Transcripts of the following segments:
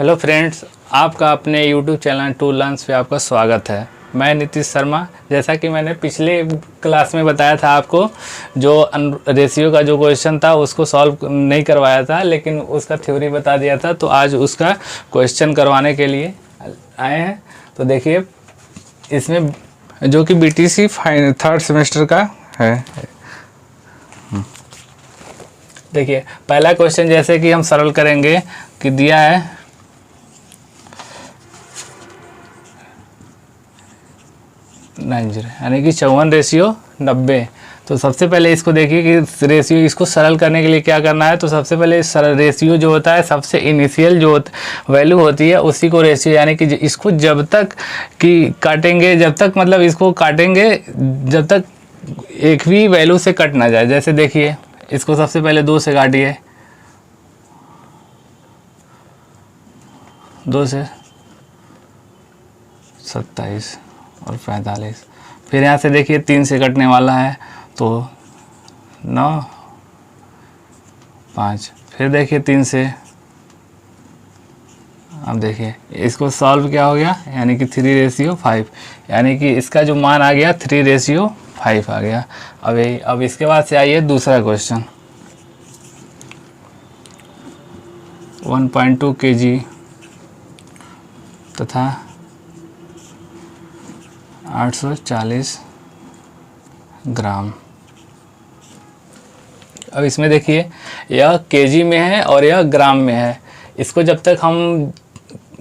Hello friends, आपका अपने YouTube channel to learns पे आपका स्वागत है। मैं नीतीश शर्मा। जैसा कि मैंने पिछले क्लास में बताया था आपको, जो रेशियो का जो क्वेश्चन था उसको सॉल्व नहीं करवाया था, लेकिन उसका थ्योरी बता दिया था। तो आज उसका क्वेश्चन करवाने के लिए आए हैं। तो देखिए, इसमें जो कि बीटीसी थर्ड सेमेस्टर का है। देखिए, पहला क्वेश्चन जैसे कि हम सरल करेंगे कि दिया है 90 यानी कि 54:90। तो सबसे पहले इसको देखिए कि रेशियो, इसको सरल करने के लिए क्या करना है। तो सबसे पहले सरल रेशियो जो होता है, सबसे इनिशियल जो वैल्यू होती है उसी को रेशियो, यानी कि इसको जब तक कि काटेंगे, जब तक मतलब इसको काटेंगे जब तक एक भी वैल्यू से कट ना जाए। जैसे देखिए, इसको सबसे पहले 2 से काटिए, 2 से 27 और 45। फिर यहाँ से देखिए 3 से कटने वाला है तो 9, 5। फिर देखिए 3 से, अब देखिए इसको सॉल्व क्या हो गया, यानी कि 3:5, यानी कि इसका जो मान आ गया 3:5 आ गया। अब इसके बाद से आइए दूसरा क्वेश्चन। 1.2 kg तथा 840 ग्राम। अब इसमें देखिए, यह केजी में है और यह ग्राम में है। इसको जब तक हम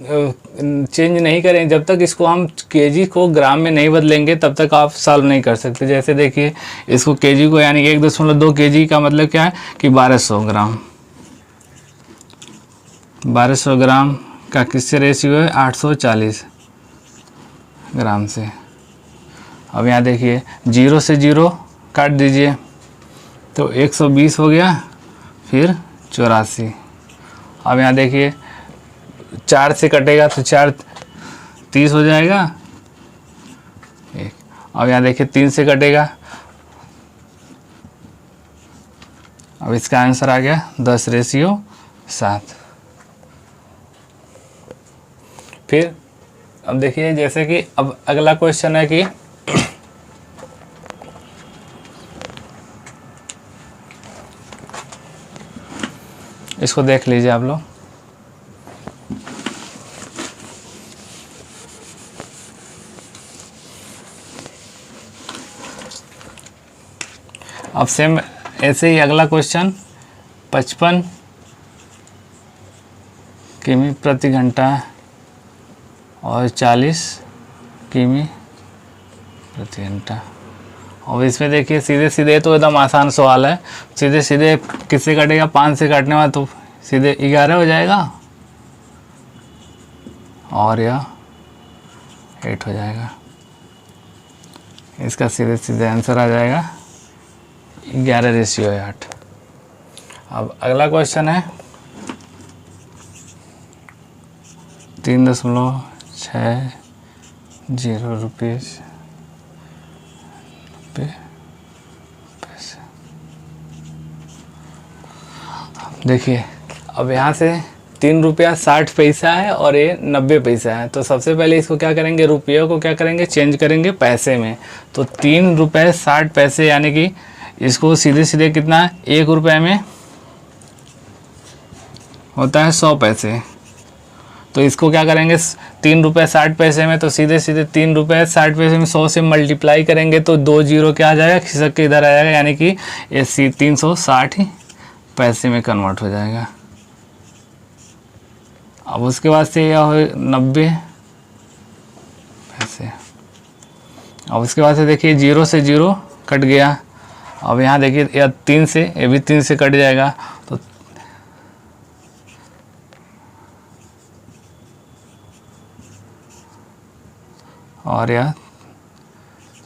चेंज नहीं करें, जब तक इसको हम केजी को ग्राम में नहीं बदलेंगे, तब तक आप सॉल्व नहीं कर सकते। जैसे देखिए, इसको केजी को, यानी 1.2 केजी का मतलब क्या है कि 1200 ग्राम। 1200 ग्राम का किससे रेशियो है, 840 ग्राम से। अब यहाँ देखिए, 0 से 0 काट दीजिए तो 120 हो गया, फिर 84। अब यहाँ देखिए, 4 से कटेगा तो 4 30 हो जाएगा। अब यहाँ देखिए 3 से कटेगा, अब इसका आंसर आ गया 10:7। फिर अब देखिए, जैसे कि अब अगला क्वेश्चन है कि इसको देख लीजिए आप लोग। अब सेम ऐसे ही अगला क्वेश्चन, 55 किमी प्रति घंटा और 40 किमी प्रति घंटा। और इसमें देखिए, सीधे सीधे तो एकदम आसान सवाल है। सीधे सीधे किससे कटेगा, 5 से काटने वाला तो सीधे 11 हो जाएगा और यह 8 हो जाएगा। इसका सीधे सीधे आंसर आ जाएगा 11:8। अब अगला क्वेश्चन है 3.60 रुपीज़ पैसे। देखिए, अब यहाँ से 3 रुपया 60 पैसा है और ये 90 पैसा है। तो सबसे पहले इसको क्या करेंगे, रुपये को क्या करेंगे, चेंज करेंगे पैसे में। तो 3 रुपये 60 पैसे, यानी कि इसको सीधे सीधे कितना है, 1 रुपये में होता है 100 पैसे। तो इसको क्या करेंगे, 3 रुपये 60 पैसे में, तो सीधे सीधे 3 रुपये 60 पैसे में 100 से मल्टीप्लाई करेंगे तो 2 जीरो क्या आ जाएगा, खिसक के इधर आ जाएगा, यानी कि ये 360 पैसे में कन्वर्ट हो जाएगा। अब उसके बाद से यह हो 90 पैसे। अब उसके बाद से देखिए, 0 से 0 कट गया। अब यहाँ देखिए, यह 3 से, ये भी 3 से कट जाएगा तो और यह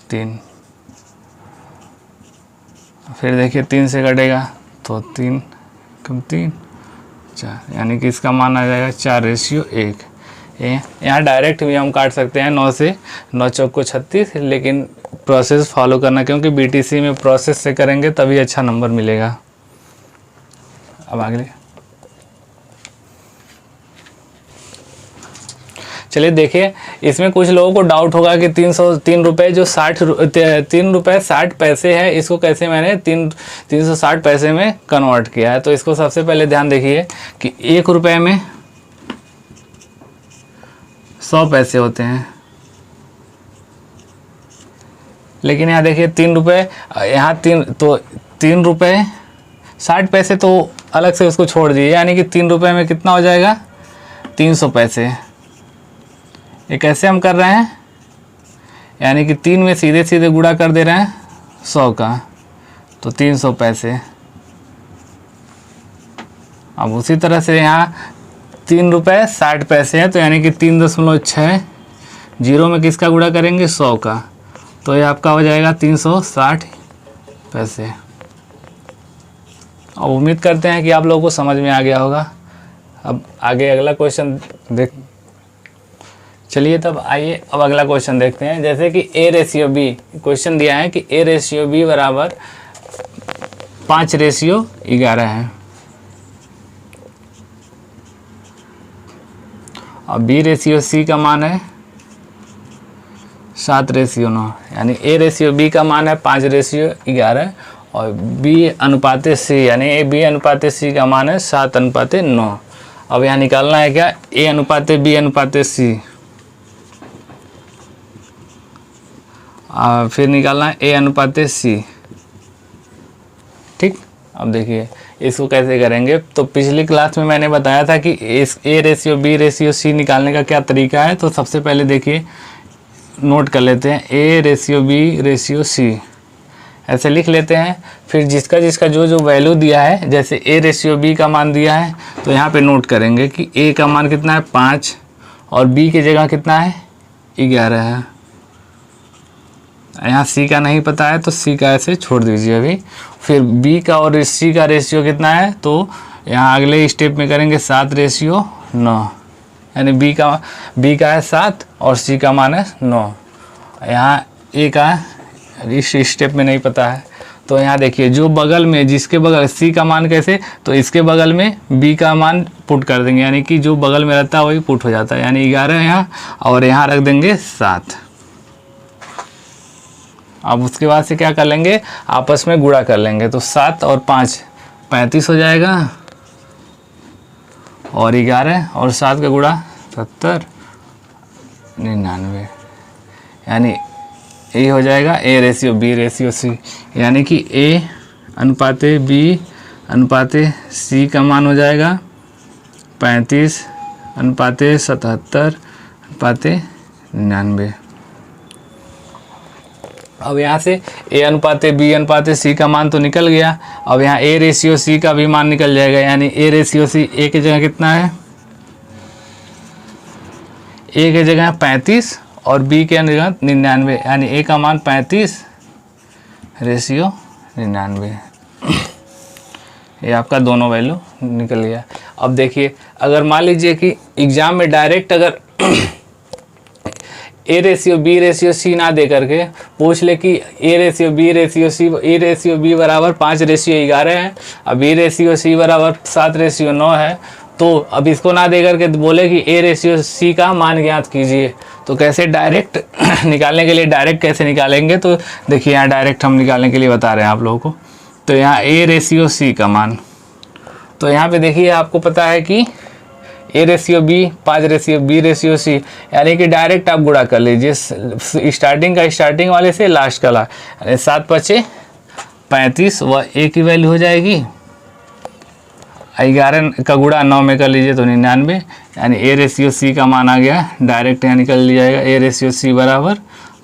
3। फिर देखिए 3 से कटेगा तो 3 कम 3 4, यानी कि इसका मान आ जाएगा 4:1। यहाँ डायरेक्ट भी हम काट सकते हैं 9 से, 9 चौक को 36, लेकिन प्रोसेस फॉलो करना, क्योंकि बीटीसी में प्रोसेस से करेंगे तभी अच्छा नंबर मिलेगा। अब अगले चलिए देखिए, इसमें कुछ लोगों को डाउट होगा कि 303 रुपये जो 3 रुपये 60 पैसे है, इसको कैसे मैंने 360 पैसे में कन्वर्ट किया है। तो इसको सबसे पहले ध्यान देखिए कि 1 रुपये में 100 पैसे होते हैं, लेकिन यहाँ देखिए 3 रुपये, यहाँ 3 रुपये 60 पैसे तो अलग से उसको छोड़ दीजिए, यानी कि 3 रुपये में कितना हो जाएगा 300 पैसे। ये कैसे हम कर रहे हैं, यानी कि 3 में सीधे सीधे गुणा कर दे रहे हैं 100 का, तो 300 पैसे। अब उसी तरह से यहाँ 3 रुपये 60 पैसे हैं, तो यानी कि 3.6, जीरो में किसका गुणा करेंगे 100 का, तो ये आपका हो जाएगा 360 पैसे। अब उम्मीद करते हैं कि आप लोगों को समझ में आ गया होगा। अब आगे अगला क्वेश्चन चलिए तब आइए अब अगला क्वेश्चन देखते हैं। जैसे कि A/B क्वेश्चन दिया है कि A/B बराबर 5/11 है, और B/C का मान है 7/9, यानी A/B का मान है 5/11 और B/C यानी B/C का मान है 7/9। अब यहाँ निकालना है क्या A/B/C, फिर निकालना है A/C। ठीक, अब देखिए इसको कैसे करेंगे। तो पिछली क्लास में मैंने बताया था कि इस A/B/C निकालने का क्या तरीका है। तो सबसे पहले देखिए नोट कर लेते हैं A/B/C ऐसे लिख लेते हैं। फिर जिसका जिसका जो जो वैल्यू दिया है, जैसे A/B का मान दिया है तो यहाँ पे नोट करेंगे कि A का मान कितना है 5 और B की जगह कितना है 11 है। यहाँ C का नहीं पता है तो C का ऐसे छोड़ दीजिए अभी। फिर B का और C का रेशियो कितना है, तो यहाँ अगले स्टेप में करेंगे 7/9, यानी B का है 7 और C का मान है 9। यहाँ A का इस स्टेप में नहीं पता है, तो यहाँ देखिए जो बगल में जिसके बगल C का मान कैसे, तो इसके बगल में B का मान पुट कर देंगे, यानी कि जो बगल में रहता है वही पुट हो जाता है, यानी 11 यहाँ और यहाँ रख देंगे 7। अब उसके बाद से क्या कर लेंगे, आपस में गुणा कर लेंगे। तो 7 और 5 35 हो जाएगा, और 11 और 7 का गुणा 70 99, यानी ये हो जाएगा A/B/C, यानी कि A/B/C का मान हो जाएगा 35/77/99। अब यहाँ से A/B/C का मान तो निकल गया। अब यहाँ A/C का भी मान निकल जाएगा, यानी A/C A की जगह कितना है, A की जगह 35 और B के जगह 99, यानी A का मान 35/99। ये आपका दोनों वैल्यू निकल गया। अब देखिए अगर मान लीजिए कि एग्ज़ाम में डायरेक्ट अगर A/B/C ना दे करके पूछ ले कि A/B/C बराबर 5/11 है और B/C बराबर 7/9 है, तो अब इसको ना दे करके बोले कि A/C का मान ज्ञात कीजिए, तो कैसे डायरेक्ट निकालने के लिए डायरेक्ट कैसे निकालेंगे, तो देखिए यहाँ डायरेक्ट हम निकालने के लिए बता रहे हैं आप लोगों को। तो यहाँ A/C का मान, तो यहाँ पे देखिए आपको पता है कि A/B 5/B/C, यानी कि डायरेक्ट आप गुणा कर लीजिए स्टार्टिंग वाले से लास्ट का लास्ट, यानी 7×5 35 व A की वैल्यू हो जाएगी 11 का गुणा 9 में कर लीजिए तो 99, यानी A/C का मान आ गया डायरेक्ट, यहाँ निकल लिया जाएगा A/C बराबर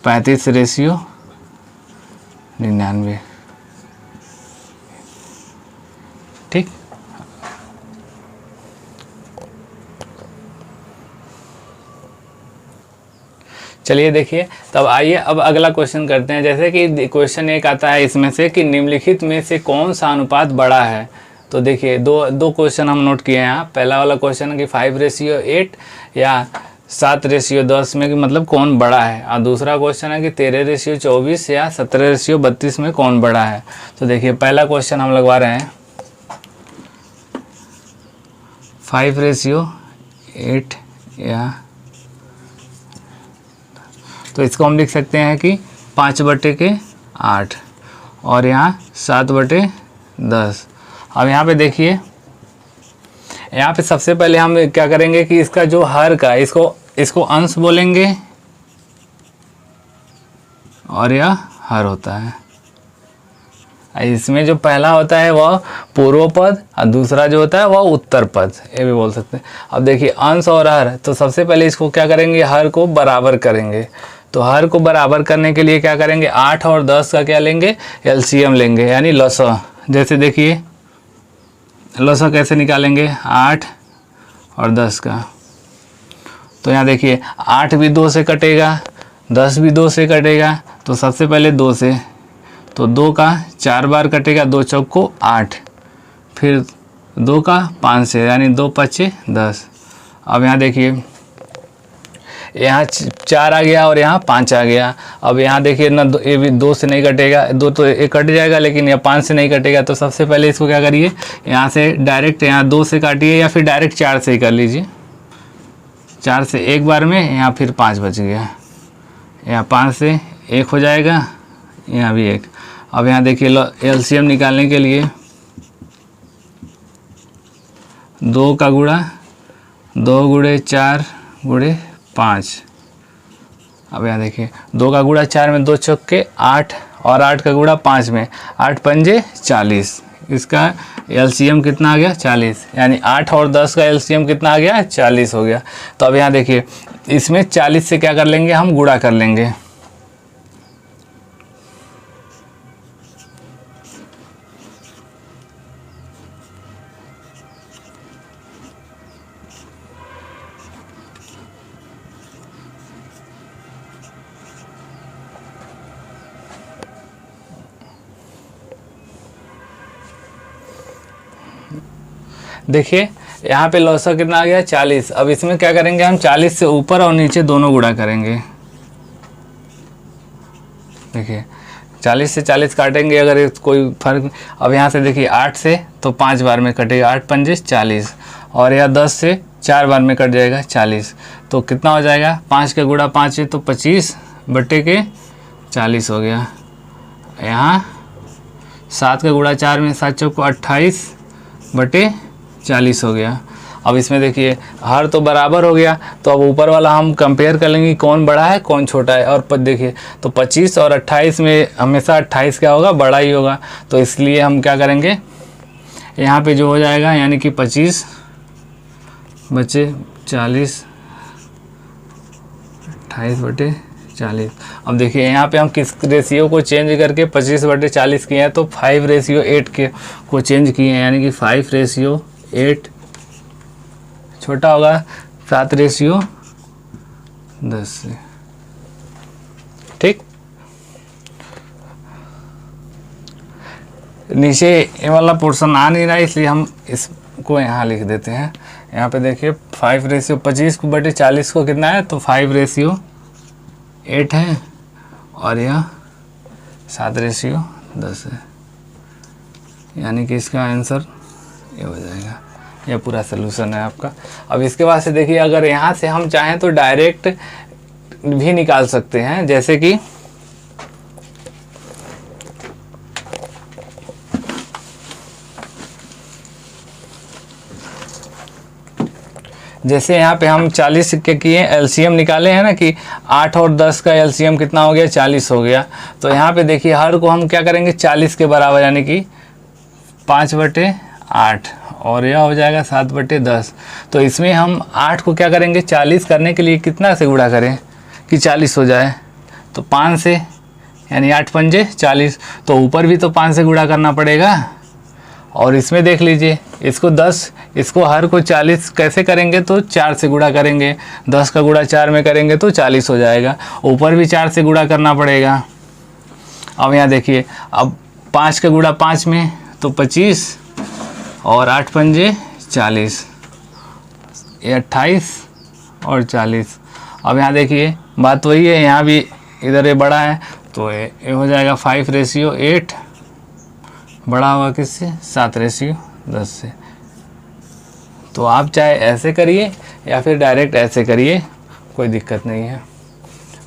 35/99। ठीक, चलिए देखिए तब आइए अब अगला क्वेश्चन करते हैं। जैसे कि क्वेश्चन एक आता है इसमें से कि निम्नलिखित में से कौन सा अनुपात बड़ा है। तो देखिए दो क्वेश्चन हम नोट किए हैं यहाँ। पहला वाला क्वेश्चन है कि 5/8 या 7/10 में कि मतलब कौन बड़ा है, और दूसरा क्वेश्चन है कि 13/24 या 17/32 में कौन बड़ा है। तो देखिए पहला क्वेश्चन हम लगवा रहे हैं 5/8 या तो इसको हम लिख सकते हैं कि 5/8 और यहाँ 7/10। अब यहाँ पे देखिए, यहाँ पे सबसे पहले हम क्या करेंगे कि इसका जो हर का इसको अंश बोलेंगे और यह हर होता है। इसमें जो पहला होता है वह पूर्व पद और दूसरा जो होता है वह उत्तर पद, ये भी बोल सकते हैं। अब देखिए अंश और हर, तो सबसे पहले इसको क्या करेंगे, हर को बराबर करेंगे। तो हर को बराबर करने के लिए क्या करेंगे, 8 और 10 का क्या लेंगे, एलसीएम लेंगे, यानी लसा। जैसे देखिए लसा कैसे निकालेंगे, 8 और 10 का। तो यहाँ देखिए 8 भी 2 से कटेगा, 10 भी 2 से कटेगा। तो सबसे पहले 2 से, तो 2 का 4 बार कटेगा, 2 चौक को 8, फिर 2 का 5 से, यानी 2 पच्चे 10। अब यहाँ देखिए यहाँ 4 आ गया और यहाँ 5 आ गया। अब यहाँ देखिए ना, ये भी 2 से नहीं कटेगा, 2 तो ये कट जाएगा, लेकिन यहाँ 5 से नहीं कटेगा। तो सबसे पहले इसको क्या करिए, यहाँ से डायरेक्ट यहाँ 2 से काटिए या फिर डायरेक्ट 4 से ही कर लीजिए। 4 से एक बार में, यहाँ फिर 5 बच गया, यहाँ 5 से 1 हो जाएगा, यहाँ भी 1। अब यहाँ देखिए एलसीएम निकालने के लिए 2 का गुणा 2 गुणे 4 गुणे 5। अब यहाँ देखिए 2 का गुणा 4 में 2 चौक के 8 और 8 का गुणा 5 में, 8 पंजे 40। इसका एलसीएम कितना आ गया, 40। यानी 8 और 10 का एलसीएम कितना आ गया, 40 हो गया। तो अब यहाँ देखिए इसमें 40 से क्या कर लेंगे, हम गुणा कर लेंगे। देखिए यहाँ पे लौसा कितना आ गया, 40। अब इसमें क्या करेंगे, हम 40 से ऊपर और नीचे दोनों गुणा करेंगे। देखिए 40 से 40 काटेंगे अगर कोई फर्क। अब यहाँ से देखिए 8 से तो 5 बार में कटेगा, 8 पंजे 40, और यह 10 से 4 बार में कट जाएगा 40। तो कितना हो जाएगा, 5 का गुणा 5 है तो 25/40 हो गया। यहाँ 7 का गुणा 4 में 7 चौक को 28/40 हो गया। अब इसमें देखिए हर तो बराबर हो गया, तो अब ऊपर वाला हम कंपेयर कर लेंगे कौन बड़ा है कौन छोटा है। और देखिए तो 25 और 28 में हमेशा 28 क्या होगा, बड़ा ही होगा। तो इसलिए हम क्या करेंगे, यहाँ पे जो हो जाएगा यानी कि 25 बचे 40, 28/40। अब देखिए यहाँ पे हम किस रेशियो को चेंज करके 25/40 किए हैं, तो 5:8 को चेंज किए हैं, यानी कि 5:8 छोटा होगा 7:10 से। ठीक, नीचे ये वाला पोर्शन आ नहीं रहा है, इसलिए हम इसको यहाँ लिख देते हैं। यहाँ पे देखिए 5:25/40 को कितना है, तो 5:8 है और यह 7:10 है, यानी कि इसका आंसर ये हो जाएगा। यह पूरा सलूशन है आपका। अब इसके बाद से देखिए अगर यहाँ से हम चाहें तो डायरेक्ट भी निकाल सकते हैं, जैसे कि यहाँ पे हम 40 के किए एलसीएम निकाले हैं ना, कि 8 और 10 का एलसीएम कितना हो गया, 40 हो गया। तो यहाँ पे देखिए हर को हम क्या करेंगे, 40 के बराबर, यानी कि 5/8 और यह हो जाएगा 7/10। तो इसमें हम 8 को क्या करेंगे, 40 करने के लिए कितना से गुणा करें कि 40 हो जाए, तो 5 से, यानी 8 पंजे 40। तो ऊपर भी तो 5 से गुणा करना पड़ेगा। और इसमें देख लीजिए इसको 10, इसको हर को 40 कैसे करेंगे, तो 4 से गुणा करेंगे। 10 का गुणा 4 में करेंगे तो 40 हो जाएगा। ऊपर भी 4 से गुणा करना पड़ेगा। अब यहाँ देखिए अब 5 का गुणा 5 में तो 25 और 8 पंजे 40, ये 28 और 40। अब यहाँ देखिए बात वही है, यहाँ भी इधर ये बड़ा है, तो ये हो जाएगा 5:8, बड़ा होगा किससे, 7:10 से। तो आप चाहे ऐसे करिए या फिर डायरेक्ट ऐसे करिए, कोई दिक्कत नहीं है।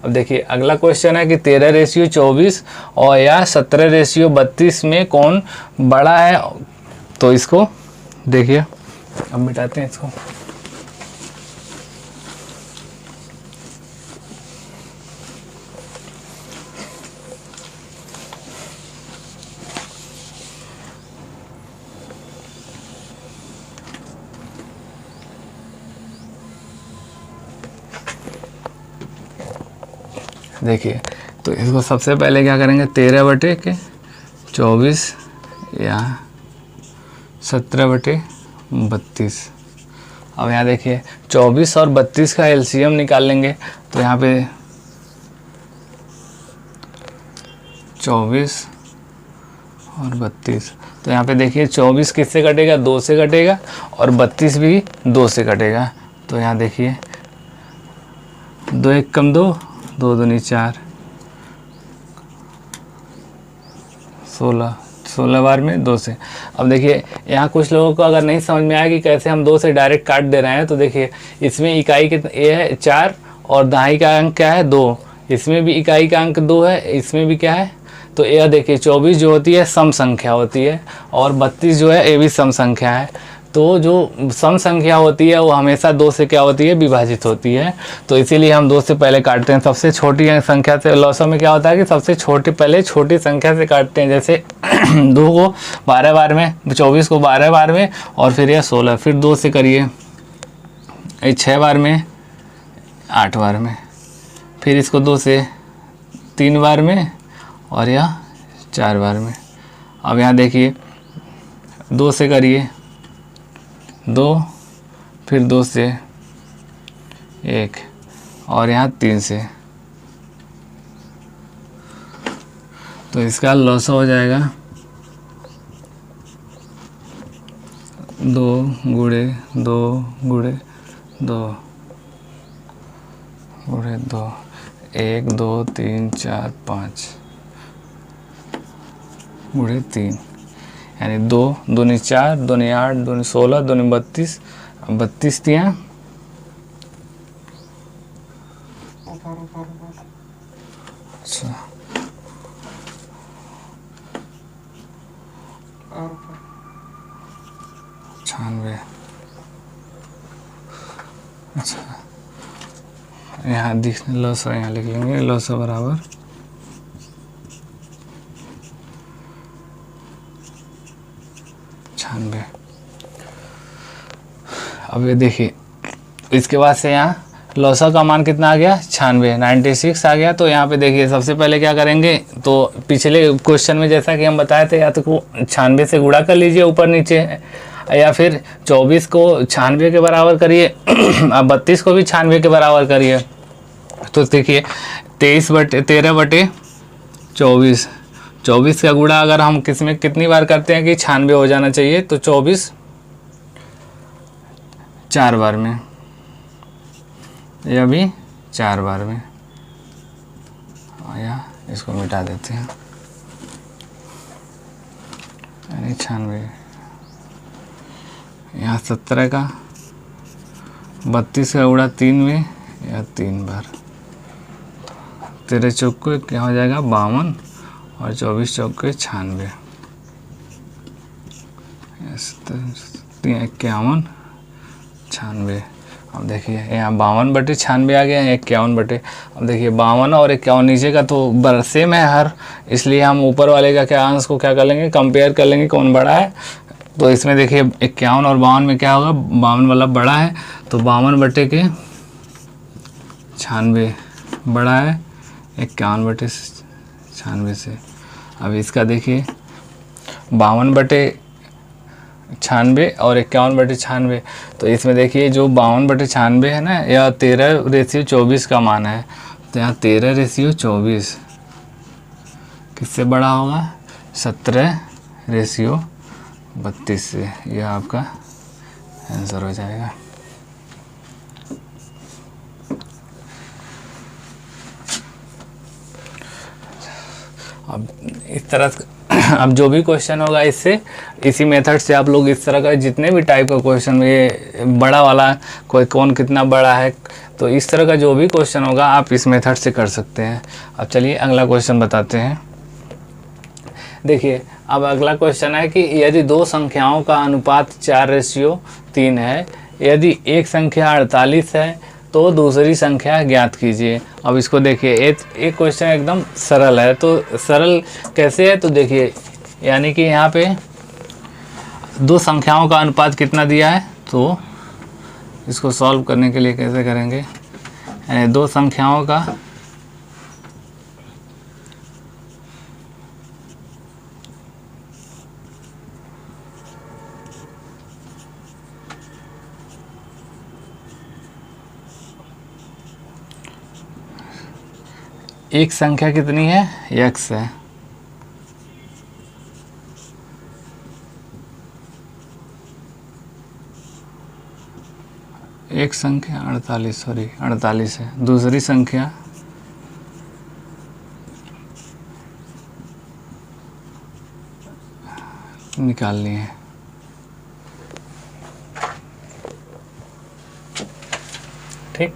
अब देखिए अगला क्वेश्चन है कि 13:24 और या 17:32 में कौन बड़ा है। तो इसको देखिए, अब मिटाते हैं इसको। देखिए तो इसको सबसे पहले क्या करेंगे, 13/24 या 17/32। अब यहाँ देखिए 24 और 32 का एलसीएम निकाल लेंगे। तो यहाँ पे 24 और 32, तो यहाँ पे देखिए 24 किससे कटेगा, 2 से कटेगा, और 32 भी 2 से कटेगा। तो यहाँ देखिए 2 1 कम 2, 2 दूनी 4, 16 बार में 2 से। अब देखिए यहाँ कुछ लोगों को अगर नहीं समझ में आया कि कैसे हम 2 से डायरेक्ट काट दे रहे हैं, तो देखिए इसमें इकाई कितना ये है 4 और दहाई का अंक क्या है 2, इसमें भी इकाई का अंक 2 है, इसमें भी क्या है। तो यह देखिए 24 जो होती है सम संख्या होती है और 32 जो है ये भी सम संख्या है। तो जो सम संख्या होती है वो हमेशा 2 से क्या होती है, विभाजित होती है। तो इसीलिए हम 2 से पहले काटते हैं। सबसे छोटी संख्या से लॉसों में क्या होता है कि सबसे छोटी पहले छोटी संख्या से काटते हैं। जैसे 2 को 12 बार में, 24 को 12 बार में, और फिर यह 16, फिर 2 से करिए 6 बार में, 8 बार में, फिर इसको 2 से 3 बार में, और यह 4 बार में। अब यहाँ देखिए 2 से करिए 2, फिर 2 से 1, और यहाँ 3 से। तो इसका लॉस हो जाएगा 2 गुणे 2 गुणे 2 गुणे 2, 1 2 3 4 5 गुणे 3, यानी 2 दूनी 4, दूनी 8, दूनी 16, दूनी 32, 32 दिया, अच्छा 96, अच्छा यहाँ लॉस यहाँ लिख लेंगे, लॉस बराबर 96। अब ये देखिए इसके बाद से यहाँ लॉसा का मान कितना आ गया, 96 आ गया। तो यहाँ पे देखिए सबसे पहले क्या करेंगे, तो पिछले क्वेश्चन में जैसा कि हम बताए थे, या तो 96 से गुणा कर लीजिए ऊपर नीचे, या फिर 24 को 96 के बराबर करिए, अब 32 को भी 96 के बराबर करिए। तो देखिए 13/24, 24 का गुणा अगर हम किसमें कितनी बार करते हैं कि 96 हो जाना चाहिए, तो 24 4 बार में, यह भी 4 बार में, या इसको मिटा देते हैं, यानी 96। यहाँ 17 का 32 का गुणा 3 में, या 3 बार, 13 चौक को क्या हो जाएगा 52, और 24 चौक को 96, 51, 96। अब देखिए यहाँ 52/96 आ गया है, 51 अब देखिए 52 और 51 नीचे का तो सेम है हर, इसलिए हम ऊपर वाले का क्या अंश को क्या कर लेंगे, कंपेयर कर लेंगे कौन बड़ा है। तो इसमें देखिए 51 और 52 में क्या होगा, 52 वाला बड़ा है, तो 52/96 बड़ा है 51/96 से। अब इसका देखिए 52/96 और 51/96, तो इसमें देखिए जो 52/96 है ना, यह 13:24 का मान है। तो यहाँ 13:24 किससे बड़ा होगा, 17:32 से। यह आपका आंसर हो जाएगा। अब इस तरह अब जो भी क्वेश्चन होगा इससे इसी मेथड से आप लोग इस तरह का जितने भी टाइप का क्वेश्चन, ये बड़ा वाला कोई कौन कितना बड़ा है, तो इस तरह का जो भी क्वेश्चन होगा आप इस मेथड से कर सकते हैं। अब चलिए अगला क्वेश्चन बताते हैं। देखिए अब अगला क्वेश्चन है कि यदि दो संख्याओं का अनुपात 4:3 है, यदि एक संख्या 48 है तो दूसरी संख्या ज्ञात कीजिए। अब इसको देखिए, एक क्वेश्चन एकदम सरल है। तो सरल कैसे है, तो देखिए यानी कि यहाँ पे दो संख्याओं का अनुपात कितना दिया है, तो इसको सॉल्व करने के लिए कैसे करेंगे, यानी दो संख्याओं का एक संख्या कितनी है, x है, एक संख्या 48 है, दूसरी संख्या निकालनी है। ठीक,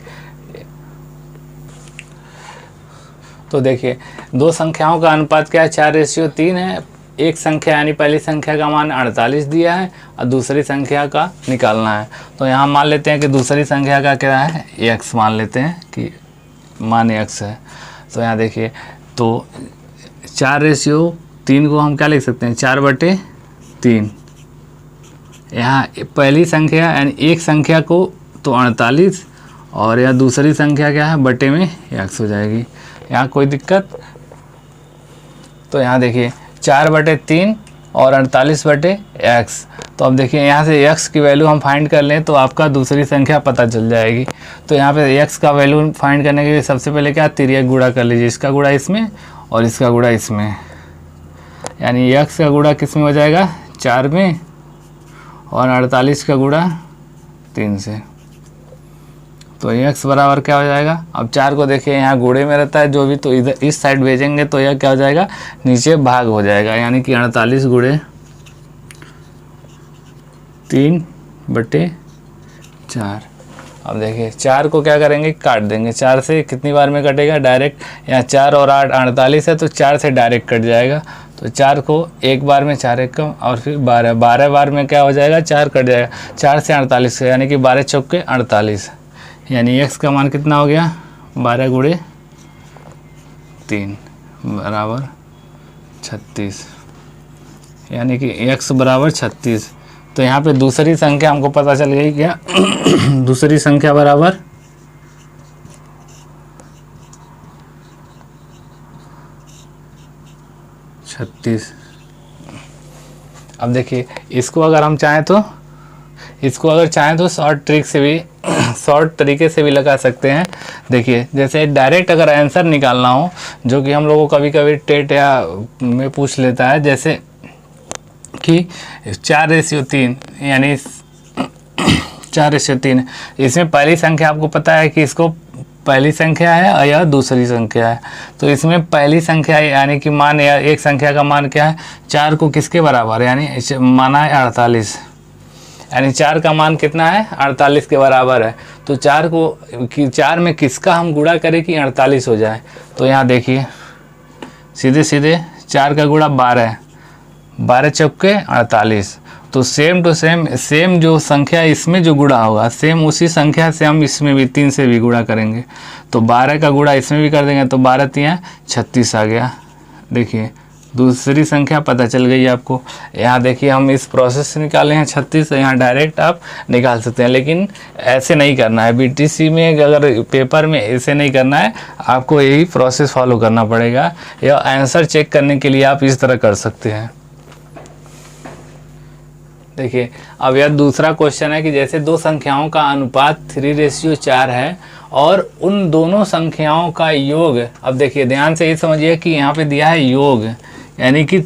तो देखिए दो संख्याओं का अनुपात क्या है, 4:3 है। एक संख्या यानी पहली संख्या का मान 48 दिया है और दूसरी संख्या का निकालना है। तो यहाँ मान लेते हैं कि दूसरी संख्या का क्या है, x मान लेते हैं कि मान x है। तो यहाँ देखिए, तो 4:3 को हम क्या लिख सकते हैं, 4/3। यहाँ पहली संख्या यानी एक संख्या को तो 48 और यह दूसरी संख्या क्या है, बटे में x हो जाएगी। यहाँ कोई दिक्कत, तो यहाँ देखिए 4/3 और 48/x। तो अब देखिए यहाँ से x की वैल्यू हम फाइंड कर लें तो आपका दूसरी संख्या पता चल जाएगी। तो यहाँ पे x का वैल्यू फाइंड करने के लिए सबसे पहले क्या, तिर्यक गुणा कर लीजिए, इसका गुणा इसमें और इसका गुणा इसमें, यानी x का गुणा किस में हो जाएगा, 4 में, और 48 का गुणा 3 से। तो x बराबर क्या हो जाएगा, अब 4 को देखिए यहाँ गुणे में रहता है जो भी, तो इधर इस साइड भेजेंगे तो यह क्या हो जाएगा, नीचे भाग हो जाएगा, यानी कि 48 गुणे 3/4। अब देखिए 4 को क्या करेंगे, काट देंगे। 4 से कितनी बार में कटेगा, डायरेक्ट, यहाँ 4 और 8 48 है तो 4 से डायरेक्ट कट जाएगा। तो 4 को एक बार में 4 एक कम और फिर 12 बार में क्या हो जाएगा, 4 कट जाएगा। 4 से 48 यानी कि 12 चौके 48, यानी x का मान कितना हो गया, 12 गुणे 3 बराबर 36, यानी कि x बराबर 36। तो यहाँ पे दूसरी संख्या हमको पता चल गई क्या दूसरी संख्या बराबर 36। अब देखिए इसको अगर हम चाहें तो शॉर्ट तरीके से भी लगा सकते हैं। देखिए जैसे डायरेक्ट अगर आंसर निकालना हो, जो कि हम लोगों को कभी कभी टेट या में पूछ लेता है, जैसे कि 4:3 यानी 4:3, इसमें पहली संख्या आपको पता है कि इसको पहली संख्या है और यह दूसरी संख्या है। तो इसमें पहली संख्या यानी कि मान, या एक संख्या का मान क्या है, 4 को किसके बराबर, यानी माना है 48, यानी 4 का मान कितना है, 48 के बराबर है। तो 4 में किसका हम गुणा करें कि 48 हो जाए। तो यहाँ देखिए सीधे 4 का गुणा 12 चौके 48। तो सेम टू सेम जो संख्या इसमें जो गुणा होगा, सेम उसी संख्या से हम इसमें भी 3 से भी गुणा करेंगे। तो 12 का गुणा इसमें भी कर देंगे तो 12 3 36 आ गया। देखिए दूसरी संख्या पता चल गई आपको। यहाँ देखिए हम इस प्रोसेस से निकाले हैं 36, यहाँ डायरेक्ट आप निकाल सकते हैं, लेकिन ऐसे नहीं करना है। बीटीसी में अगर पेपर में ऐसे नहीं करना है, आपको यही प्रोसेस फॉलो करना पड़ेगा। या आंसर चेक करने के लिए आप इस तरह कर सकते हैं। देखिए अब यह दूसरा क्वेश्चन है कि जैसे दो संख्याओं का अनुपात 3:4 है और उन दोनों संख्याओं का योग, अब देखिए ध्यान से ये समझिए कि यहाँ पे दिया है योग, यानी कि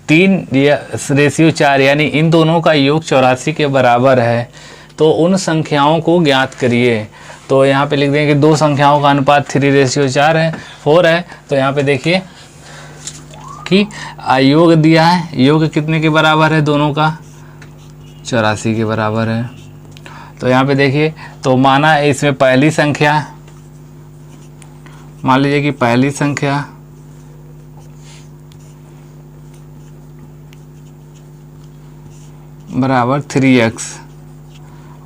3:4, यानी इन दोनों का योग 84 के बराबर है। तो उन संख्याओं को ज्ञात करिए। तो यहाँ पे लिख देंगे कि दो संख्याओं का अनुपात 3:4 है, 4 है। तो यहाँ पे देखिए कि योग दिया है, योग कितने के बराबर है दोनों का, 84 के बराबर है। तो यहाँ पे देखिए, तो माना इसमें पहली संख्या, मान लीजिए कि पहली संख्या बराबर 3x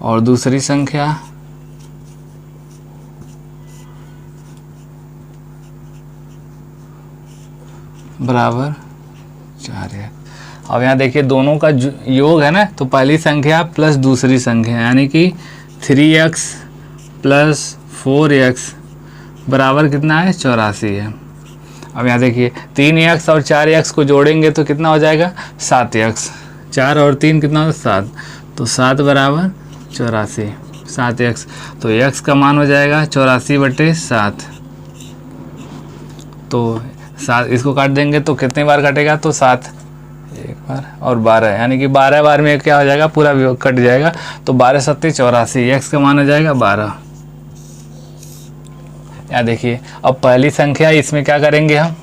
और दूसरी संख्या बराबर 4x। अब यहाँ देखिए दोनों का योग है ना, तो पहली संख्या प्लस दूसरी संख्या यानी कि 3x प्लस 4x बराबर कितना है, 84 है। अब यहाँ देखिए 3x और 4x को जोड़ेंगे तो कितना हो जाएगा, 7x। 4 और 3 कितना हो, 7, तो 7 बराबर 84, 7x। तो x का मान हो जाएगा 84/7। तो 7 इसको काट देंगे तो कितने बार कटेगा, तो 7 एक बार और 12, यानी कि 12 बार में क्या हो जाएगा, पूरा वियोग कट जाएगा। तो 12 7 84, x का मान हो जाएगा 12। यहाँ देखिए अब पहली संख्या, इसमें क्या करेंगे हम,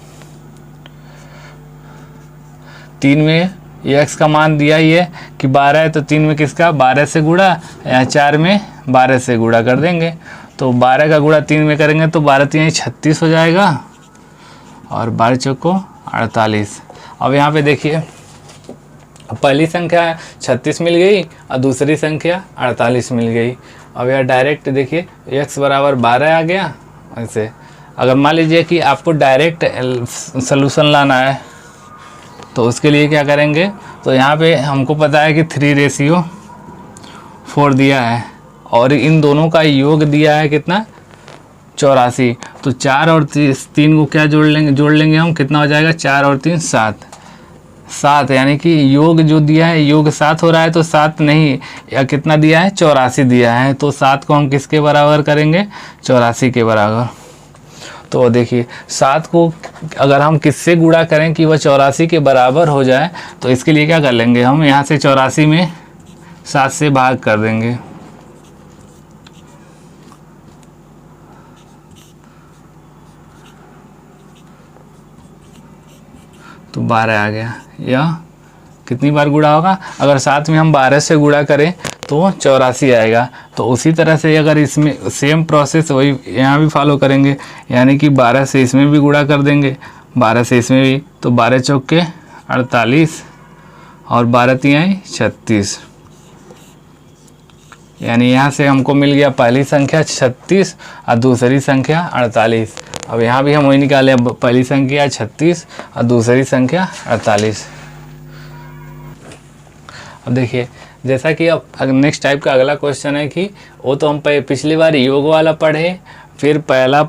3 में x का मान दिया ही है कि 12 है, तो 3 में किसका 12 से गुणा, या 4 में 12 से गुणा कर देंगे। तो 12 का गुणा 3 में करेंगे तो 12 3 36 हो जाएगा और 12 चौको 48। अब यहाँ पे देखिए पहली संख्या 36 मिल गई और दूसरी संख्या 48 मिल गई। अब यहाँ डायरेक्ट देखिए x बराबर 12 आ गया। ऐसे अगर मान लीजिए कि आपको डायरेक्ट सलूशन लाना है तो उसके लिए क्या करेंगे, तो यहाँ पे हमको पता है कि 3:4 दिया है और इन दोनों का योग दिया है कितना, 84। तो 4 और 3 को क्या जोड़ लेंगे हम, कितना हो जाएगा, 4 और 3 7, यानी कि योग जो दिया है योग 7 हो रहा है, तो 7 नहीं, या कितना दिया है, 84 दिया है। तो 7 को हम किसके बराबर करेंगे, 84 के बराबर। तो देखिए 7 को अगर हम किससे गुणा करें कि वह 84 के बराबर हो जाए, तो इसके लिए क्या कर लेंगे हम, यहाँ से 84 में 7 से भाग कर देंगे। तो 12 आ गया। या कितनी बार गुणा होगा, अगर 7 में हम 12 से गुणा करें तो 84 आएगा। तो उसी तरह से अगर इसमें सेम प्रोसेस वही यहाँ भी फॉलो करेंगे, यानी कि 12 से इसमें भी गुणा कर देंगे, 12 से इसमें भी, तो 12 चौके 48 और 12 तिहाई 36, यानी यहाँ से हमको मिल गया पहली संख्या 36 और दूसरी संख्या 48। अब यहाँ भी हम वही निकाले, पहली संख्या 36 और दूसरी संख्या 48। अब देखिए जैसा कि अब नेक्स्ट टाइप का अगला क्वेश्चन है कि वो तो हम पिछली बार योग वाला पढ़े, फिर पहला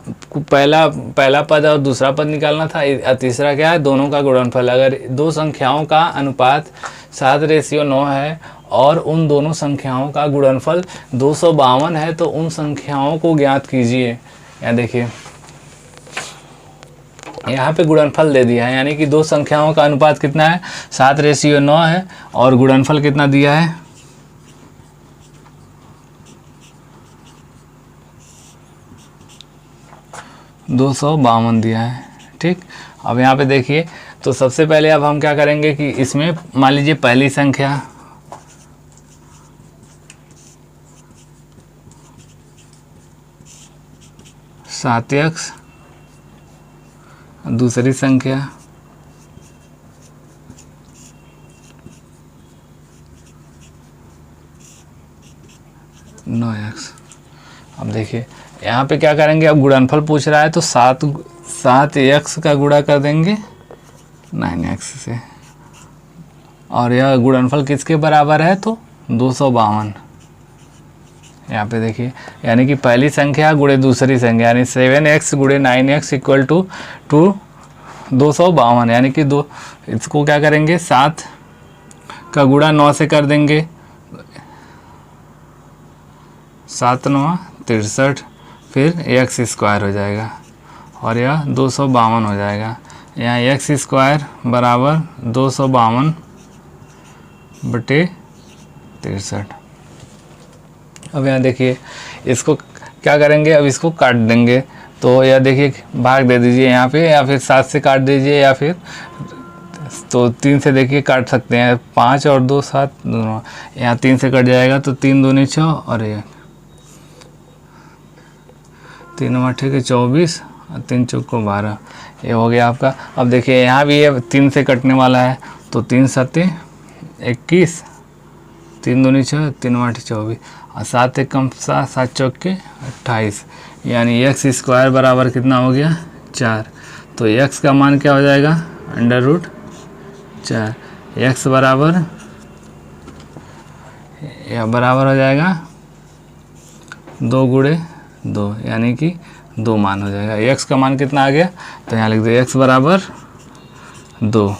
पद और दूसरा पद निकालना था, तीसरा क्या है, दोनों का गुणनफल। अगर दो संख्याओं का अनुपात 7:9 है और उन दोनों संख्याओं का गुणनफल 252 है, तो उन संख्याओं को ज्ञात कीजिए। यहाँ देखिए यहाँ पे गुणनफल दे दिया है, यानी कि दो संख्याओं का अनुपात कितना है, 7:9 है और गुणनफल कितना दिया है, 252 दिया है। ठीक, अब यहाँ पे देखिए, तो सबसे पहले अब हम क्या करेंगे कि इसमें मान लीजिए पहली संख्या सात एक्स, दूसरी संख्या 9x। अब देखिए यहाँ पे क्या करेंगे, अब गुणनफल पूछ रहा है तो 7x का गुणा कर देंगे 9x से, और यह गुणनफल किसके बराबर है, तो 252। यहाँ पे देखिए, यानी कि पहली संख्या गुणे दूसरी संख्या, यानी 7x गुणे 9x इक्वल टू 252, यानी कि दो, इसको क्या करेंगे, 7 का गुणा 9 से कर देंगे, 7 9 63, फिर x स्क्वायर हो जाएगा और यह 252 हो जाएगा। यहाँ x स्क्वायर बराबर 252/63। अब यहाँ देखिए इसको क्या करेंगे, अब इसको काट देंगे, तो यह देखिए भाग दे दीजिए यहाँ पे, या फिर 7 से काट दीजिए, या फिर तो 3 से देखिए काट सकते हैं, 5 और 2 7 दोनों, यहाँ 3 से कट जाएगा तो 3 दूनी 6 और 1 3 8 के 24 और 3 चौक को 12, ये हो गया आपका। अब देखिए यहाँ भी ये 3 से कटने वाला है, तो 3 7 21, 3 दूनी 6, 3 8 24 और 7 1 कम 7, 7 चौक के 28, यानी एक्स स्क्वायर बराबर कितना हो गया 4। तो एक्स का मान क्या हो जाएगा √4, एक्स बराबर हो जाएगा 2 गुणे 2, यानी कि 2 मान हो जाएगा। एक्स का मान कितना आ गया, तो यहाँ लिख दो एक्स बराबर 2।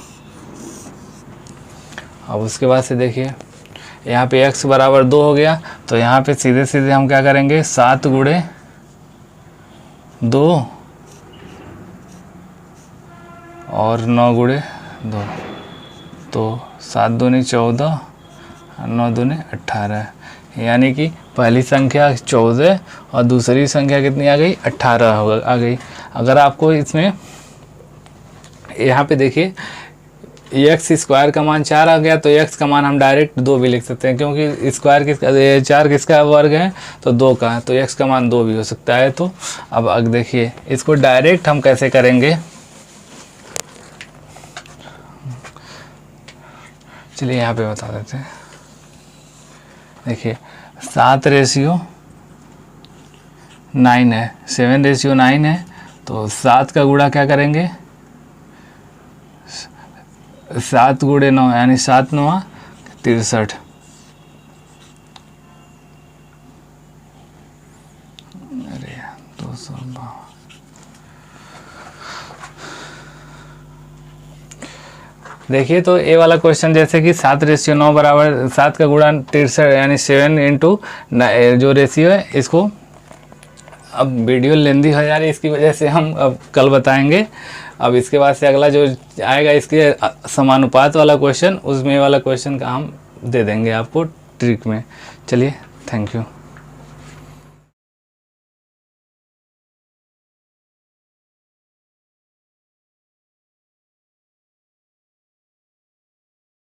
अब उसके बाद से देखिए यहाँ पे x बराबर 2 हो गया, तो यहाँ पे सीधे सीधे हम क्या करेंगे 7 गुणे 2 और 9 गुणे 2, तो 7 दूनी 14 और 9 दूनी 18, यानी कि पहली संख्या 14 और दूसरी संख्या कितनी आ गई 18 आ गई। अगर आपको इसमें यहाँ पे देखिए एक्स स्क्वायर का मान 4 आ गया, तो एक्स का मान हम डायरेक्ट 2 भी लिख सकते हैं, क्योंकि स्क्वायर किसका 4 किसका वर्ग है तो 2 का, तो एक्स का मान 2 भी हो सकता है। तो अब देखिए इसको डायरेक्ट हम कैसे करेंगे, चलिए यहाँ पे बता देते हैं। देखिए 7:9 है, 7:9 है, तो 7 का गुणा क्या करेंगे 7 गुणे 9, यानी 7 9 63, अरे 252। देखिए तो ये वाला क्वेश्चन जैसे कि 7:9 बराबर 7 का गुणा 63, यानी 7 इंटू जो रेशियो है, इसको अब वीडियो लेंदी हो जा रही है, इसकी वजह से हम अब कल बताएंगे। अब इसके बाद से अगला जो आएगा इसके समानुपात वाला क्वेश्चन, उसमें वाला क्वेश्चन का हम दे देंगे आपको ट्रिक में। चलिए, थैंक यू।